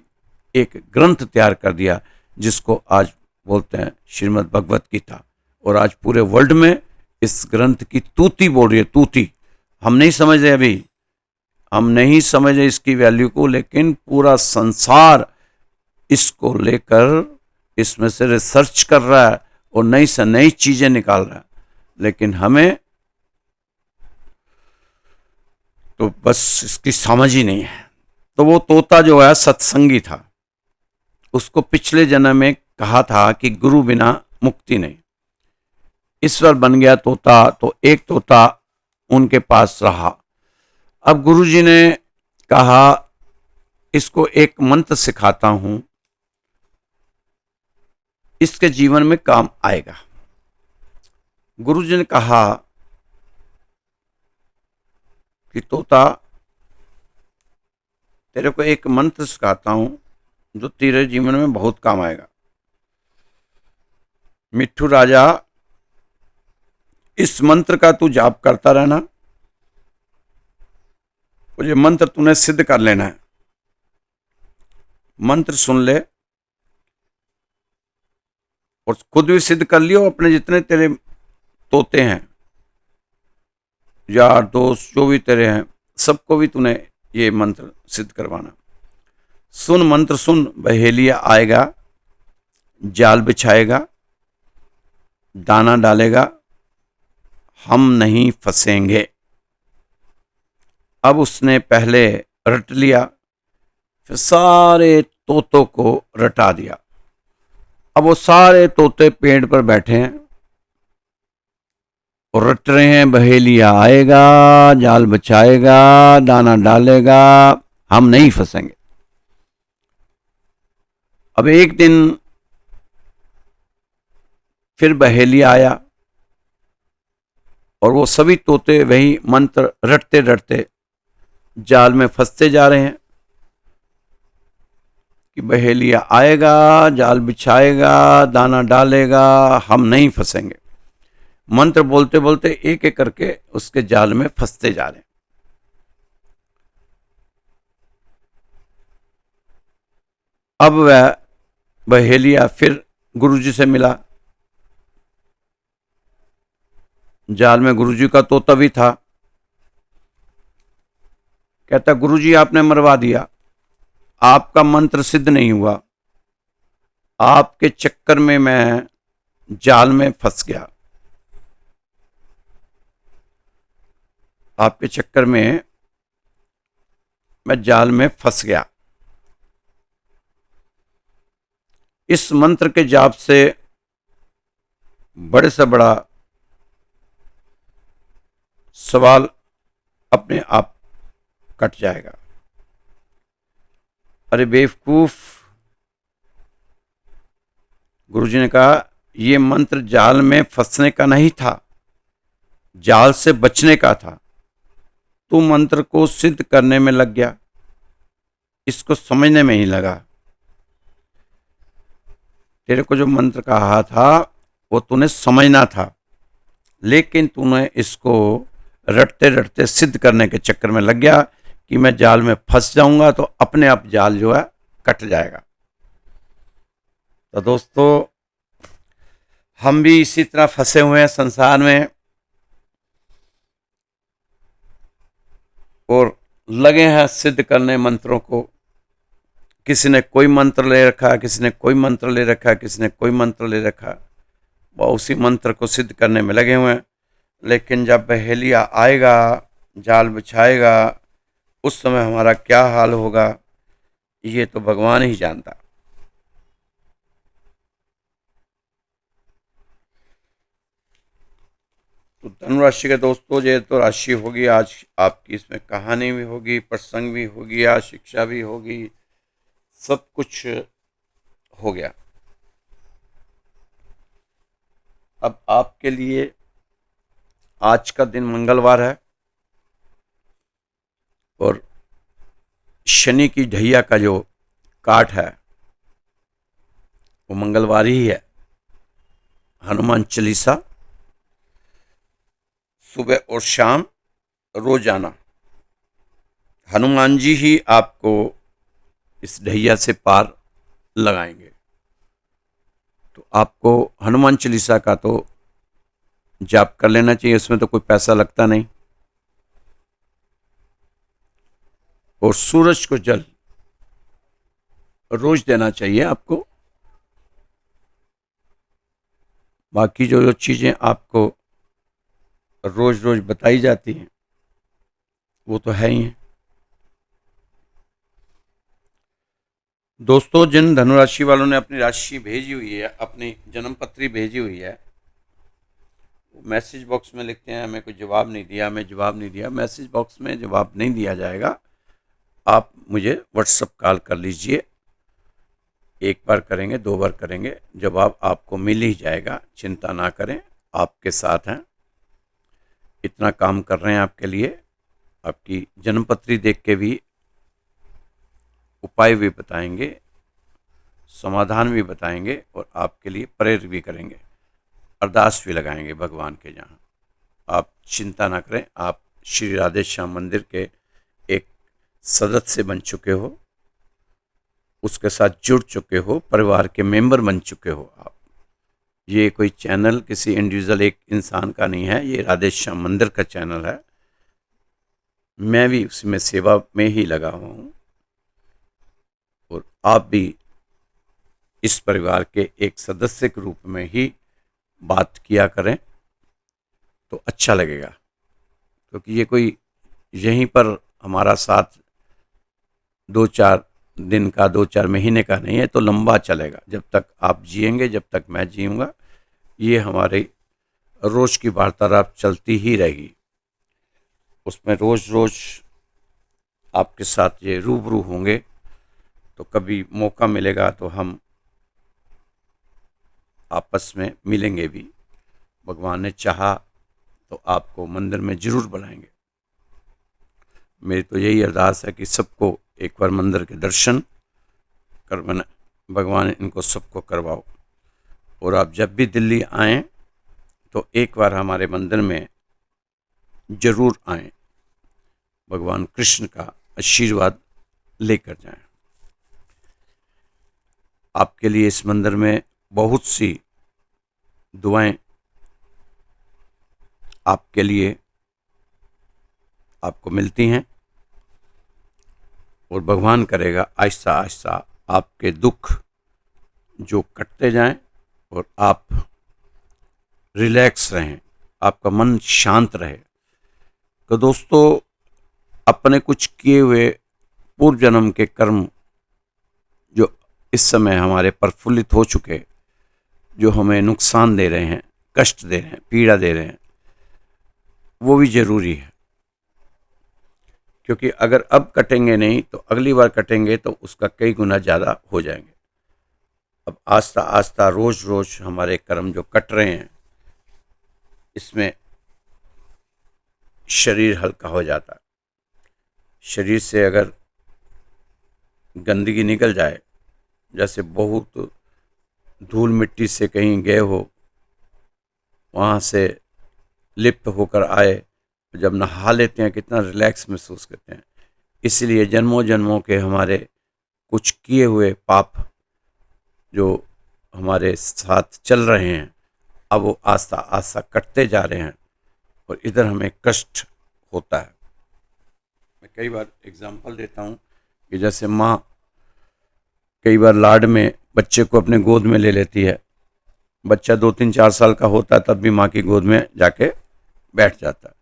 एक ग्रंथ तैयार कर दिया, जिसको आज बोलते हैं श्रीमद् भगवत गीता। और आज पूरे वर्ल्ड में इस ग्रंथ की तूती बोल रही है, तूती। हम नहीं समझ रहे, अभी हम नहीं समझ रहे इसकी वैल्यू को, लेकिन पूरा संसार इसको लेकर इसमें से रिसर्च कर रहा है और नई से नई चीजें निकाल रहा है। लेकिन हमें तो बस इसकी समझ ही नहीं है। तो वो तोता जो है सत्संगी था, उसको पिछले जन्म में कहा था कि गुरु बिना मुक्ति नहीं। ईश्वर बन गया तोता, तो एक तोता उनके पास रहा। अब गुरुजी ने कहा इसको एक मंत्र सिखाता हूं, इसके जीवन में काम आएगा। गुरुजी ने कहा कि तोता, तेरे को एक मंत्र सिखाता हूं जो तेरे जीवन में बहुत काम आएगा। मिट्ठू राजा, इस मंत्र का तू जाप करता रहना और ये मंत्र तूने सिद्ध कर लेना है। मंत्र सुन ले और खुद भी सिद्ध कर लियो, अपने जितने तेरे तोते हैं, यार दोस्त जो भी तेरे हैं, सबको भी तूने ये मंत्र सिद्ध करवाना। सुन मंत्र सुन, बहेलिया आएगा, जाल बिछाएगा, दाना डालेगा, हम नहीं फंसेंगे। अब उसने पहले रट लिया, फिर सारे तोतों को रटा दिया। अब वो सारे तोते पेड़ पर बैठे हैं और रट रहे हैं, बहेलिया आएगा, जाल बिछाएगा, दाना डालेगा, हम नहीं फंसेंगे। अब एक दिन फिर बहेलिया आया और वो सभी तोते वही मंत्र रटते रटते जाल में फंसते जा रहे हैं कि बहेलिया आएगा, जाल बिछाएगा, दाना डालेगा, हम नहीं फंसेंगे। मंत्र बोलते बोलते एक एक करके उसके जाल में फंसते जा रहे हैं। अब वह बहेलिया फिर गुरुजी से मिला। जाल में गुरुजी का तोता भी था। कहता, गुरुजी आपने मरवा दिया, आपका मंत्र सिद्ध नहीं हुआ, आपके चक्कर में मैं जाल में फंस गया, आपके चक्कर में मैं जाल में फंस गया। इस मंत्र के जाप से बड़े से बड़ा सवाल अपने आप कट जाएगा। अरे बेवकूफ, गुरुजी ने कहा, यह मंत्र जाल में फंसने का नहीं था, जाल से बचने का था। तू मंत्र को सिद्ध करने में लग गया, इसको समझने में ही लगा। तेरे को जो मंत्र कहा था वो तूने समझना था, लेकिन तूने इसको रटते रटते सिद्ध करने के चक्कर में लग गया कि मैं जाल में फंस जाऊंगा, तो अपने आप जाल जो है कट जाएगा। तो दोस्तों, हम भी इसी तरह फंसे हुए हैं संसार में और लगे हैं सिद्ध करने मंत्रों को। किसी ने कोई मंत्र ले रखा, किसी ने कोई मंत्र ले रखा, किसी ने कोई मंत्र ले रखा, वह उसी मंत्र को सिद्ध करने में लगे हुए हैं। लेकिन जब बहेलिया आएगा, जाल बिछाएगा, उस समय हमारा क्या हाल होगा, ये तो भगवान ही जानता। तो धनुराशि के दोस्तों, ये तो राशि होगी आज आपकी, इसमें कहानी भी होगी, प्रसंग भी होगी, आज शिक्षा भी होगी, सब कुछ हो गया। अब आपके लिए आज का दिन मंगलवार है और शनि की ढैया का जो काट है वो मंगलवार ही है। हनुमान चालीसा सुबह और शाम रोजाना हनुमान जी ही आपको इस ढैया से पार लगाएंगे। तो आपको हनुमान चालीसा का तो जाप कर लेना चाहिए, इसमें तो कोई पैसा लगता नहीं। और सूरज को जल रोज देना चाहिए आपको। बाकी जो जो चीजें आपको रोज रोज बताई जाती हैं वो तो है ही है। दोस्तों, जिन धनुराशि वालों ने अपनी राशि भेजी हुई है, अपनी जन्म पत्री भेजी हुई है, मैसेज बॉक्स में लिखते हैं हमें कोई जवाब नहीं दिया, हमें जवाब नहीं दिया। मैसेज बॉक्स में जवाब नहीं दिया जाएगा, आप मुझे व्हाट्सएप कॉल कर लीजिए। एक बार करेंगे, दो बार करेंगे, जवाब आपको मिल ही जाएगा, चिंता ना करें, आपके साथ हैं, इतना काम कर रहे हैं आपके लिए। आपकी जन्मपत्री देख के भी उपाय भी बताएंगे, समाधान भी बताएंगे और आपके लिए प्रेयर भी करेंगे, अरदास भी लगाएंगे भगवान के जहाँ। आप चिंता ना करें, आप श्री राधे श्याम मंदिर के एक सदस्य बन चुके हो, उसके साथ जुड़ चुके हो, परिवार के मेंबर बन चुके हो आप। ये कोई चैनल किसी इंडिविजुअल एक इंसान का नहीं है, ये राधे श्याम मंदिर का चैनल है। मैं भी उसमें सेवा में ही लगा हुआ हूँ, और आप भी इस परिवार के एक सदस्य के रूप में ही बात किया करें तो अच्छा लगेगा। क्योंकि ये कोई यहीं पर हमारा साथ 2-4 दिन का, 2-4 महीने का नहीं है, तो लंबा चलेगा। जब तक आप जिएंगे, जब तक मैं जीऊँगा, ये हमारी रोज़ की वार्तालाप चलती ही रहेगी। उसमें रोज़ आपके साथ ये रूबरू होंगे, तो कभी मौका मिलेगा तो हम आपस में मिलेंगे भी। भगवान ने चाहा तो आपको मंदिर में ज़रूर बुलाएंगे। मेरी तो यही अरदास है कि सबको एक बार मंदिर के दर्शन करवाना, भगवान इनको सबको करवाओ। और आप जब भी दिल्ली आएँ तो एक बार हमारे मंदिर में ज़रूर आएँ, भगवान कृष्ण का आशीर्वाद लेकर जाएं। आपके लिए इस मंदिर में बहुत सी दुआएं आपके लिए आपको मिलती हैं, और भगवान करेगा आहिस्ता आहिस्ता आपके दुख जो कटते जाएं और आप रिलैक्स रहें, आपका मन शांत रहे। तो दोस्तों, अपने कुछ किए हुए पूर्व जन्म के कर्म जो इस समय हमारे प्रफुल्लित हो चुके, जो हमें नुकसान दे रहे हैं, कष्ट दे रहे हैं, पीड़ा दे रहे हैं, वो भी ज़रूरी है। क्योंकि अगर अब कटेंगे नहीं तो अगली बार कटेंगे तो उसका कई गुना ज़्यादा हो जाएंगे। अब आस्ता आस्ता रोज़ हमारे कर्म जो कट रहे हैं, इसमें शरीर हल्का हो जाता है। शरीर से अगर गंदगी निकल जाए, जैसे बहुत धूल मिट्टी से कहीं गए हो, वहाँ से लिप्त होकर आए, जब नहा लेते हैं कितना रिलैक्स महसूस करते हैं। इसलिए जन्मों जन्मों के हमारे कुछ किए हुए पाप जो हमारे साथ चल रहे हैं, अब वो आस्ता आस्ता कटते जा रहे हैं, और इधर हमें कष्ट होता है। मैं कई बार एग्जाम्पल देता हूँ कि जैसे माँ कई बार लाड में बच्चे को अपने गोद में ले लेती है। बच्चा 2-3-4 साल का होता है तब भी माँ की गोद में जाके बैठ जाता है।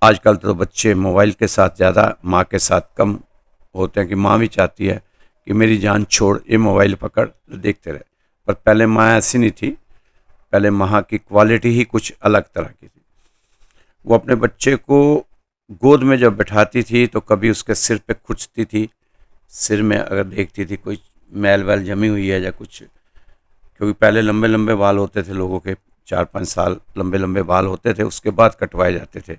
आजकल तो बच्चे मोबाइल के साथ ज़्यादा, माँ के साथ कम होते हैं, कि माँ भी चाहती है कि मेरी जान छोड़, ये मोबाइल पकड़ तो देखते रहे। पर पहले माँ ऐसी नहीं थी, पहले माँ की क्वालिटी ही कुछ अलग तरह की थी। वो अपने बच्चे को गोद में जब बैठाती थी तो कभी उसके सिर पे खुजती थी, सिर में अगर देखती थी कोई मैल वैल जमी हुई है या कुछ, क्योंकि पहले लंबे लंबे बाल होते थे लोगों के, 4-5 साल लंबे लंबे बाल होते थे, उसके बाद कटवाए जाते थे।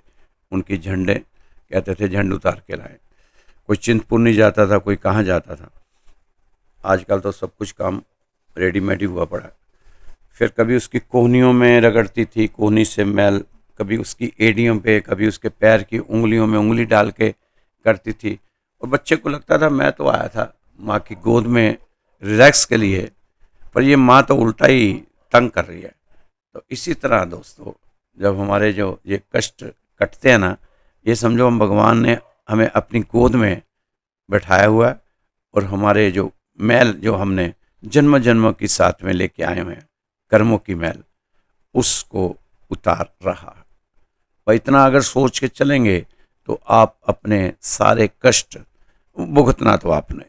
उनकी झंडे कहते थे झंड उतार के लाए। कोई चिंतपूर्णी जाता था, कोई कहाँ जाता था। आजकल तो सब कुछ काम रेडीमेड ही हुआ पड़ा है। फिर कभी उसकी कोहनियों में रगड़ती थी, कोहनी से मैल, कभी उसकी एड़ियों पे, कभी उसके पैर की उंगलियों में उंगली डाल के करती थी। और बच्चे को लगता था मैं तो आया था माँ की गोद में रिलैक्स के लिए, पर ये माँ तो उल्टा ही तंग कर रही है। तो इसी तरह दोस्तों, जब हमारे जो ये कष्ट कटते हैं ना, ये समझो हम भगवान ने हमें अपनी गोद में बैठाया हुआ है, और हमारे जो मैल जो हमने जन्म जन्म की साथ में लेके आए हुए हैं, कर्मों की मैल, उसको उतार रहा है। और इतना अगर सोच के चलेंगे तो आप अपने सारे कष्ट भुगतना तो आपने,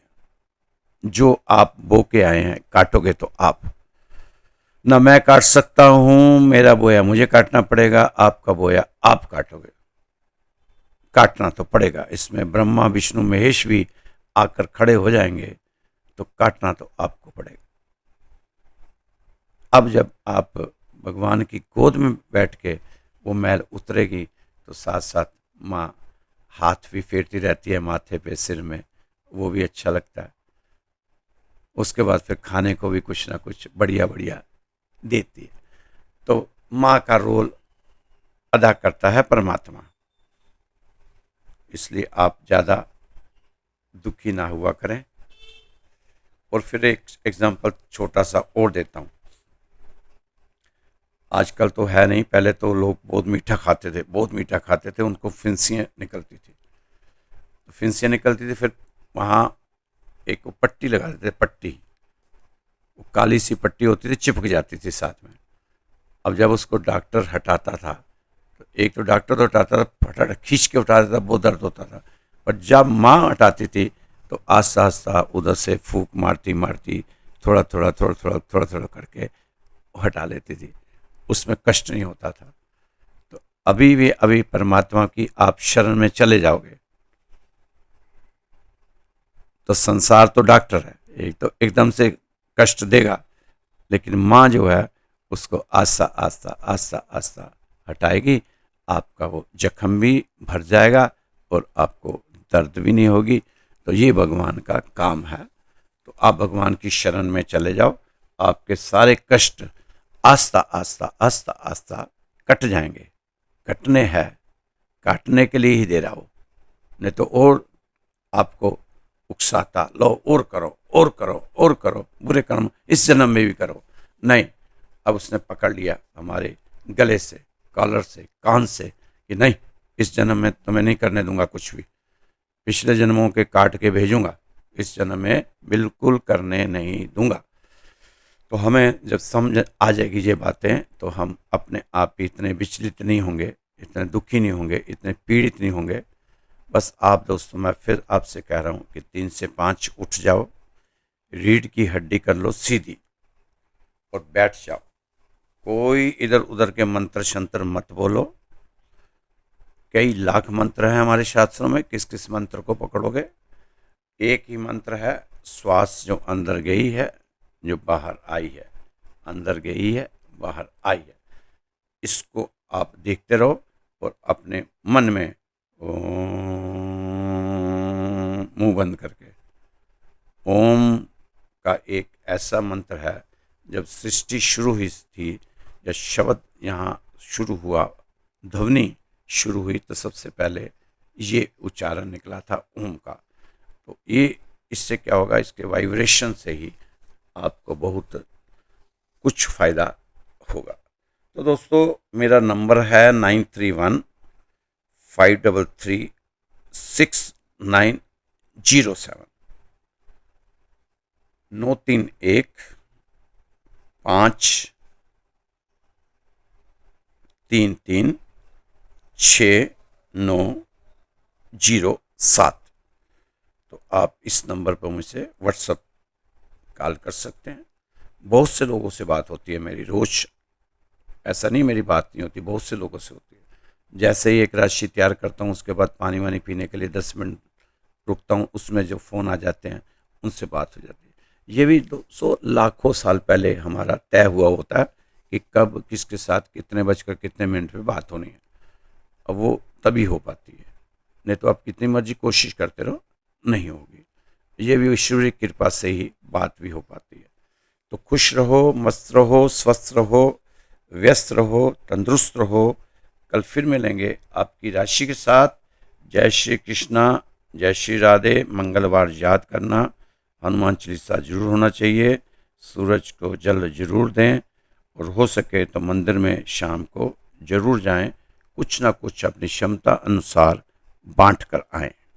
जो आप बो के आए हैं काटोगे तो आप। ना मैं काट सकता हूं, मेरा बोया मुझे काटना पड़ेगा, आपका बोया आप काटोगे, काटना तो पड़ेगा। इसमें ब्रह्मा विष्णु महेश भी आकर खड़े हो जाएंगे, तो काटना तो आपको पड़ेगा। अब जब आप भगवान की गोद में बैठ के वो मैल उतरेगी, तो साथ साथ माँ हाथ भी फेरती रहती है माथे पे, सिर में, वो भी अच्छा लगता है। उसके बाद फिर खाने को भी कुछ ना कुछ बढ़िया बढ़िया देती है। तो माँ का रोल अदा करता है परमात्मा। इसलिए आप ज़्यादा दुखी ना हुआ करें। और फिर एक एग्जांपल छोटा सा और देता हूँ। आजकल तो है नहीं, पहले तो लोग बहुत मीठा खाते थे, बहुत मीठा खाते थे, उनको फिंसियाँ निकलती थी। फिंसियाँ निकलती थी, फिर वहाँ एक पट्टी लगा देते थे, पट्टी, वो काली सी पट्टी होती थी, चिपक जाती थी साथ में। अब जब उसको डॉक्टर हटाता था, तो एक तो डॉक्टर तो हटाता था, फटाफट खींच के उठा देता, बहुत दर्द होता था। पर जब माँ हटाती थी तो आस्ता आस्ता उधर से फूंक मारती मारती थोड़ा थोड़ा करके हटा लेती थी, उसमें कष्ट नहीं होता था। तो अभी भी अभी परमात्मा की आप शरण में चले जाओगे तो संसार तो डॉक्टर है, एक तो एकदम से कष्ट देगा, लेकिन माँ जो है उसको आस्ता आस्ता आस्ता आस्ता हटाएगी। आपका वो जख्म भी भर जाएगा और आपको दर्द भी नहीं होगी। तो ये भगवान का काम है। तो आप भगवान की शरण में चले जाओ, आपके सारे कष्ट आस्ता आस्ता आस्ता आस्ता कट जाएंगे। कटने हैं, काटने के लिए ही दे रहा हो, नहीं तो और आपको उकसाता, लो और करो और करो और करो, बुरे कर्म इस जन्म में भी करो। नहीं, अब उसने पकड़ लिया हमारे गले से, कॉलर से, कान से कि नहीं, इस जन्म में तुम्हें नहीं करने दूंगा कुछ भी, पिछले जन्मों के काट के भेजूंगा, इस जन्म में बिल्कुल करने नहीं दूंगा। तो हमें जब समझ आ जाएगी ये बातें, तो हम अपने आप ही इतने विचलित नहीं होंगे, इतने दुखी नहीं होंगे, इतने पीड़ित नहीं होंगे। बस आप दोस्तों, मैं फिर आपसे कह रहा हूँ कि 3 से 5 उठ जाओ, रीढ़ की हड्डी कर लो सीधी और बैठ जाओ। कोई इधर उधर के मंत्र शंत्र मत बोलो। कई लाख मंत्र हैं हमारे शास्त्रों में, किस किस मंत्र को पकड़ोगे? एक ही मंत्र है, श्वास जो अंदर गई है, जो बाहर आई है, अंदर गई है, बाहर आई है, इसको आप देखते रहो और अपने मन में ओम, मुंह बंद करके, ओम का एक ऐसा मंत्र है, जब सृष्टि शुरू हुई थी, जब शब्द यहाँ शुरू हुआ, ध्वनि शुरू हुई, तो सबसे पहले ये उच्चारण निकला था ओम का। तो ये, इससे क्या होगा, इसके वाइब्रेशन से ही आपको बहुत कुछ फ़ायदा होगा। तो दोस्तों, मेरा नंबर है 9315336907, 9315336907। तो आप इस नंबर पर मुझसे व्हाट्सअप कॉल कर सकते हैं। बहुत से लोगों से बात होती है मेरी रोज़, ऐसा नहीं मेरी बात नहीं होती, बहुत से लोगों से होती है। जैसे ही एक राशि तैयार करता हूँ, उसके बाद पानी वानी पीने के लिए 10 मिनट रुकता हूँ, उसमें जो फ़ोन आ जाते हैं उनसे बात हो जाती है। ये भी 200 लाखों साल पहले हमारा तय हुआ होता है कि कब किसके साथ कितने बजकर कितने मिनट में बात होनी है। अब वो तभी हो पाती है, नहीं तो आप कितनी मर्जी कोशिश करते रहो, नहीं होगी। ये भी ईश्वरीय कृपा से ही बात भी हो पाती है। तो खुश रहो, मस्त रहो, स्वस्थ रहो, व्यस्त रहो, तंदुरुस्त रहो। कल फिर मिलेंगे आपकी राशि के साथ। जय श्री कृष्णा, जय श्री राधे। मंगलवार याद करना, हनुमान चालीसा जरूर होना चाहिए, सूरज को जल जरूर दें, और हो सके तो मंदिर में शाम को जरूर जाएं, कुछ ना कुछ अपनी क्षमता अनुसार बांट कर आएं।